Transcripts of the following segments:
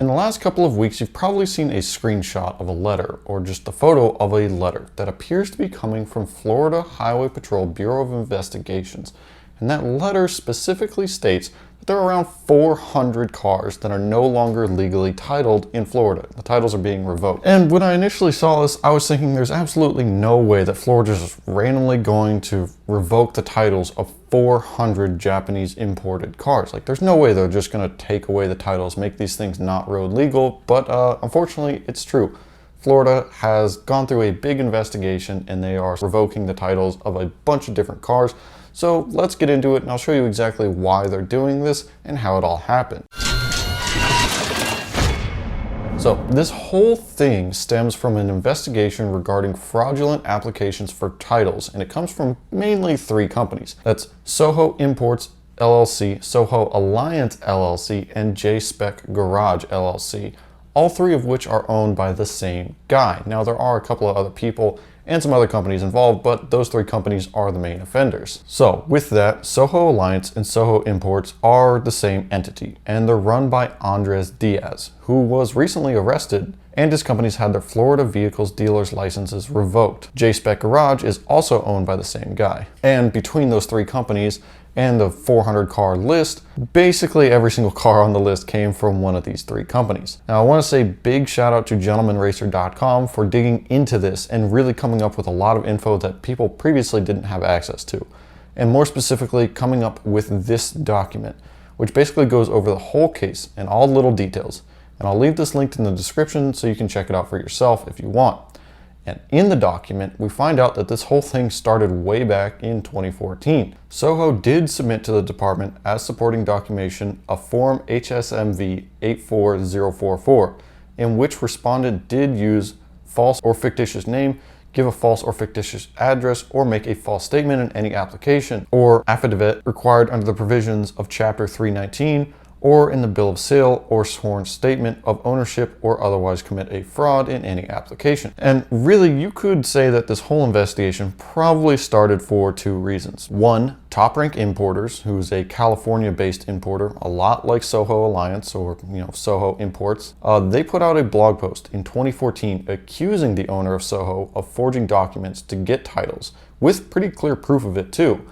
In the last couple of weeks, you've probably seen a screenshot of a letter or just a photo of a letter that appears to be coming from Florida Highway Patrol Bureau of Investigations. And that letter specifically states that there are around 400 cars that are no longer legally titled in Florida. The titles are being revoked. And when I initially saw this, I was thinking there's absolutely no way that Florida is just randomly going to revoke the titles of 400 Japanese imported cars. Like, there's no way they're just going to take away the titles, make these things not road legal. But unfortunately, it's true. Florida has gone through a big investigation and they are revoking the titles of a bunch of different cars. So let's get into it and I'll show you exactly why they're doing this and how it all happened. So this whole thing stems from an investigation regarding fraudulent applications for titles, and it comes from mainly three companies. That's Soho Imports LLC, Soho Alliance LLC, and J-Spec Garage LLC, all three of which are owned by the same guy. Now there are a couple of other people and some other companies involved, but those three companies are the main offenders. So with that, Soho Alliance and Soho Imports are the same entity, and they're run by Andres Diaz, who was recently arrested, and his companies had their Florida vehicles dealers licenses revoked. J-Spec Garage is also owned by the same guy. And between those three companies and the 400 car list, basically every single car on the list came from one of these three companies. Now I want to say big shout out to gentlemanracer.com for digging into this and really coming up with a lot of info that people previously didn't have access to. And more specifically, coming up with this document, which basically goes over the whole case and all the little details. And I'll leave this linked in the description so you can check it out for yourself if you want. And in the document, we find out that this whole thing started way back in 2014. Soho did submit to the department as supporting documentation a form HSMV 84044, in which respondent did use false or fictitious name, give a false or fictitious address, or make a false statement in any application or affidavit required under the provisions of Chapter 319 or in the bill of sale or sworn statement of ownership, or otherwise commit a fraud in any application. And really, you could say that this whole investigation probably started for two reasons. One, Top Rank Importers, who's a California-based importer, a lot like Soho Alliance or Soho Imports, they put out a blog post in 2014 accusing the owner of Soho of forging documents to get titles, with pretty clear proof of it too.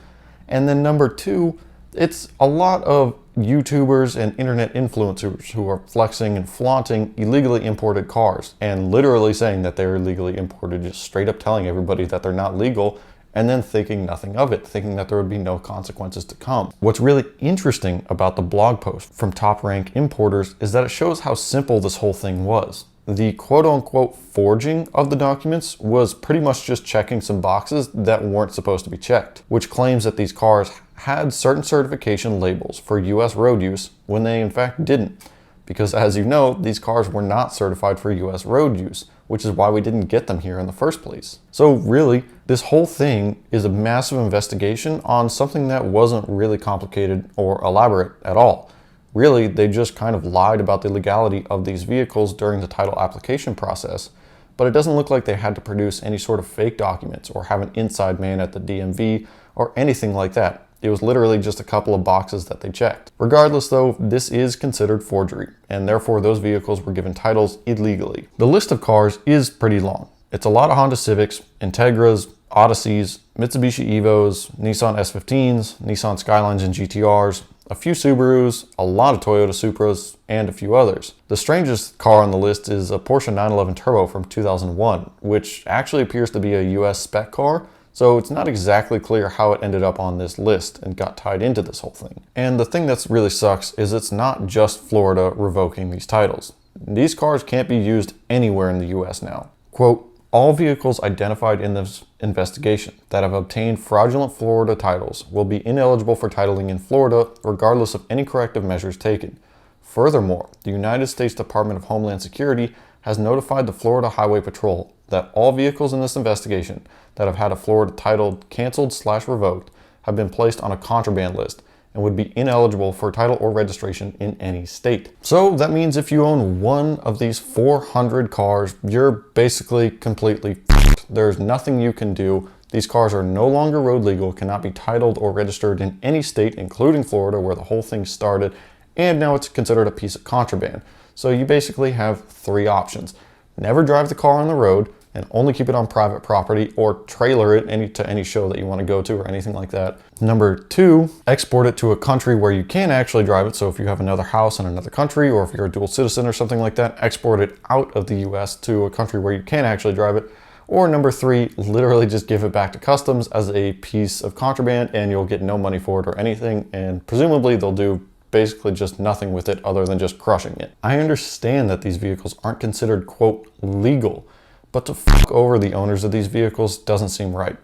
And then number two, it's a lot of YouTubers and internet influencers who are flexing and flaunting illegally imported cars and literally saying that they're illegally imported, just straight up telling everybody that they're not legal and then thinking nothing of it, thinking that there would be no consequences to come. What's really interesting about the blog post from Top Rank Importers is that it shows how simple this whole thing was. The quote-unquote forging of the documents was pretty much just checking some boxes that weren't supposed to be checked, which claims that these cars had certain certification labels for US road use when they in fact didn't. Because as you know, these cars were not certified for US road use, which is why we didn't get them here in the first place. So really, this whole thing is a massive investigation on something that wasn't really complicated or elaborate at all. Really, they just kind of lied about the legality of these vehicles during the title application process, but it doesn't look like they had to produce any sort of fake documents or have an inside man at the DMV or anything like that. It was literally just a couple of boxes that they checked. Regardless though, this is considered forgery, and therefore those vehicles were given titles illegally. The list of cars is pretty long. It's a lot of Honda Civics, Integras, Odysseys, Mitsubishi Evos, Nissan S15s, Nissan Skylines and GTRs, a few Subarus, a lot of Toyota Supras, and a few others. The strangest car on the list is a Porsche 911 Turbo from 2001, which actually appears to be a US spec car, so it's not exactly clear how it ended up on this list and got tied into this whole thing. And the thing that really sucks is it's not just Florida revoking these titles. These cars can't be used anywhere in the US now. Quote, all vehicles identified in this investigation that have obtained fraudulent Florida titles will be ineligible for titling in Florida regardless of any corrective measures taken. Furthermore, the United States Department of Homeland Security has notified the Florida Highway Patrol that all vehicles in this investigation that have had a Florida title canceled/revoked have been placed on a contraband list and would be ineligible for title or registration in any state. So that means if you own one of these 400 cars, you're basically completely f***ed. There's nothing you can do. These cars are no longer road legal, cannot be titled or registered in any state, including Florida, where the whole thing started, and now it's considered a piece of contraband. So you basically have three options. Never drive the car on the road and only keep it on private property or trailer it to any show that you want to go to or anything like that. Number two, export it to a country where you can actually drive it. So if you have another house in another country, or if you're a dual citizen or something like that, export it out of the US to a country where you can actually drive it. Or number three, literally just give it back to customs as a piece of contraband and you'll get no money for it or anything. And presumably they'll do basically just nothing with it other than just crushing it. I understand that these vehicles aren't considered, quote, legal, but to fuck over the owners of these vehicles doesn't seem right.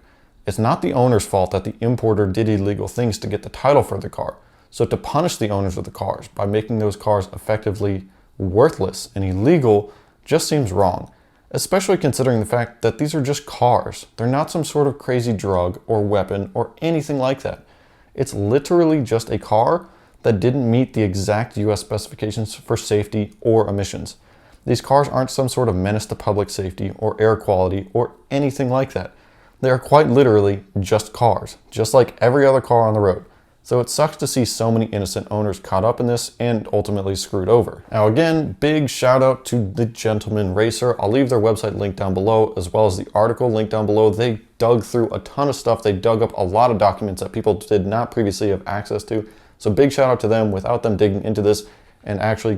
It's not the owner's fault that the importer did illegal things to get the title for the car. So to punish the owners of the cars by making those cars effectively worthless and illegal just seems wrong, especially considering the fact that these are just cars. They're not some sort of crazy drug or weapon or anything like that. It's literally just a car that didn't meet the exact US specifications for safety or emissions. These cars aren't some sort of menace to public safety or air quality or anything like that. They are quite literally just cars, just like every other car on the road. So it sucks to see so many innocent owners caught up in this and ultimately screwed over. Now again, big shout out to the Gentleman Racer. I'll leave their website linked down below, as well as the article linked down below. They dug through a ton of stuff. They dug up a lot of documents that people did not previously have access to. So big shout out to them. Without them digging into this and actually,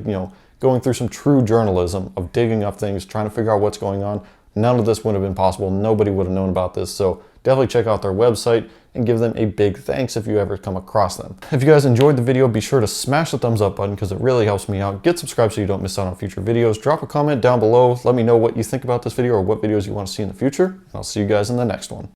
going through some true journalism of digging up things, trying to figure out what's going on, none of this would have been possible. Nobody would have known about this. So definitely check out their website and give them a big thanks if you ever come across them. If you guys enjoyed the video, be sure to smash the thumbs up button because it really helps me out. Get subscribed so you don't miss out on future videos. Drop a comment down below. Let me know what you think about this video or what videos you want to see in the future. And I'll see you guys in the next one.